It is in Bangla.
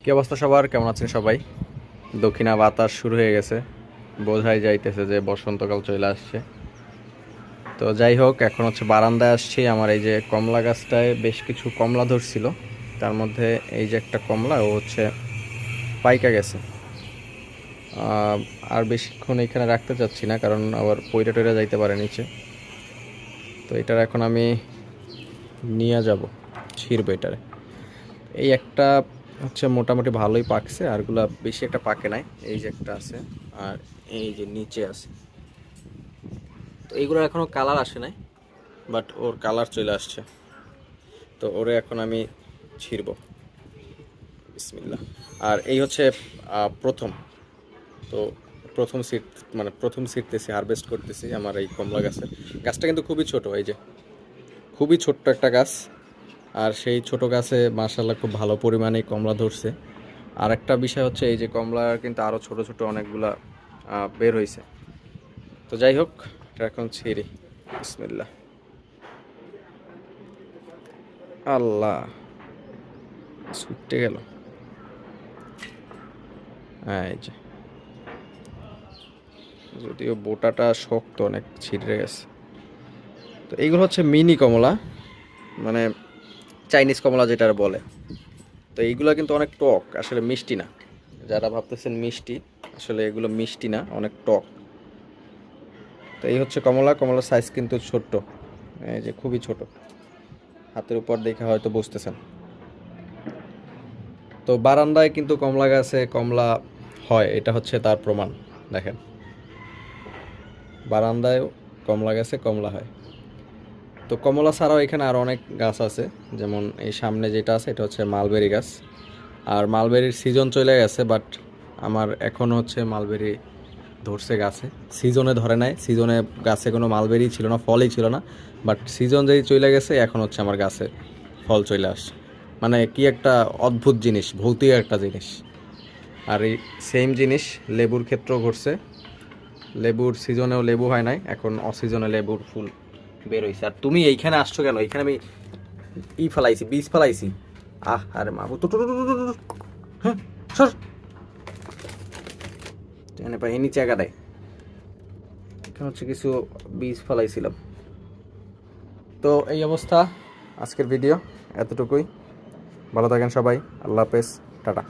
কি অবস্থা সবার, কেমন আছেন সবাই? দক্ষিণা বাতাস শুরু হয়ে গেছে, বোঝাই যাইতেছে যে বসন্তকাল চলে আসছে। তো যাই হোক, এখন হচ্ছে বারান্দায় আসছি। আমার এই যে কমলা গাছটায় বেশ কিছু কমলা ধরছিল, তার মধ্যে এই যে একটা কমলা ও হচ্ছে পাইকা গেছে। আহ, আর বেশিক্ষণ এখানে রাখতে চাচ্ছি না, কারণ আবার পইরা টইরা যাইতে পারে নিচে। তো এটার এখন আমি নিয়ে যাব, ছিঁড়বো এটারে। এই একটা হচ্ছে মোটামুটি ভালোই পাকছে, আরগুলা বেশি একটা পাকে নাই। এই যে একটা আছে, আর এই যে নিচে আছে। তো এইগুলো এখনো কালার আসে নাই, বাট ওর কালার চলে আসছে। তো ওরে এখন আমি ছিঁড়ব, বিসমিল্লাহ। আর এই হচ্ছে প্রথম। তো প্রথম সিট, মানে প্রথম ছিঁড়তেছি, হারভেস্ট করতেছি আমার এই কমলা গাছের। গাছটা কিন্তু খুবই ছোট, এই যে খুবই ছোট্ট একটা গাছ। আর সেই ছোট গাছে মাশাআল্লাহ খুব ভালো পরিমাণে কমলা ধরছে। আর একটা বিষয় হচ্ছে, এই যে কমলা কিন্তু আরও ছোট ছোট অনেকগুলা বের হয়েছে। তো যাই হোক, এটা এখন ছিঁড়ি, বিসমিল্লাহ। আল্লাহ, ছুটে গেল। হ্যাঁ, এই যে, যদিও বোটাটা শক্ত অনেক, ছিঁড়ে গেছে। তো এইগুলো হচ্ছে মিনি কমলা, মানে চাইনিজ কমলা যেটা বলে। তো এইগুলো কিন্তু অনেক টক, আসলে মিষ্টি না। যারা ভাবতেছেন মিষ্টি, আসলে এগুলো মিষ্টি না, অনেক টক। তো এই হচ্ছে কমলা। কমলার সাইজ কিন্তু ছোট্ট, এই যে খুবই ছোট, হাতের উপর দেখে হয়তো বুঝতেছেন। তো বারান্দায় কিন্তু কমলা গাছে কমলা হয়, এটা হচ্ছে তার প্রমাণ। দেখেন, বারান্দায় কমলা গাছে কমলা হয়। তো কমলা ছাড়াও এখানে আরও অনেক গাছ আছে, যেমন এই সামনে যেটা আছে এটা হচ্ছে মালবেরি গাছ। আর মালবেরির সিজন চলে গেছে, বাট আমার এখনও হচ্ছে মালবেরি ধরছে গাছে। সিজনে ধরে নাই, সিজনে গাছে কোনো মালবেরি ছিল না, ফলই ছিল না। বাট সিজন যেই চলে গেছে, এখন হচ্ছে আমার গাছে ফল চলে আসছে। মানে কি একটা অদ্ভুত জিনিস, ভৌতিক একটা জিনিস। আর এই সেম জিনিস লেবুর ক্ষেত্রেও ঘটছে। লেবুর সিজনেও লেবু হয় নাই, এখন অসিজনে লেবুর ফুল বের হয়েছে। আর তুমি এইখানে আসছো কেন? এইখানে আমি ফেলাইছি, বীজ ফেলাইছি। আরে মা, হ্যাঁ, সর। এখানে পাই নিচে একা দেয়। এখানে হচ্ছে কিছু বীজ ফেলাইছিলাম। তো এই অবস্থা, আজকের ভিডিও এতটুকুই। ভালো থাকেন সবাই, আল্লাহ হাফেজ, টাটা।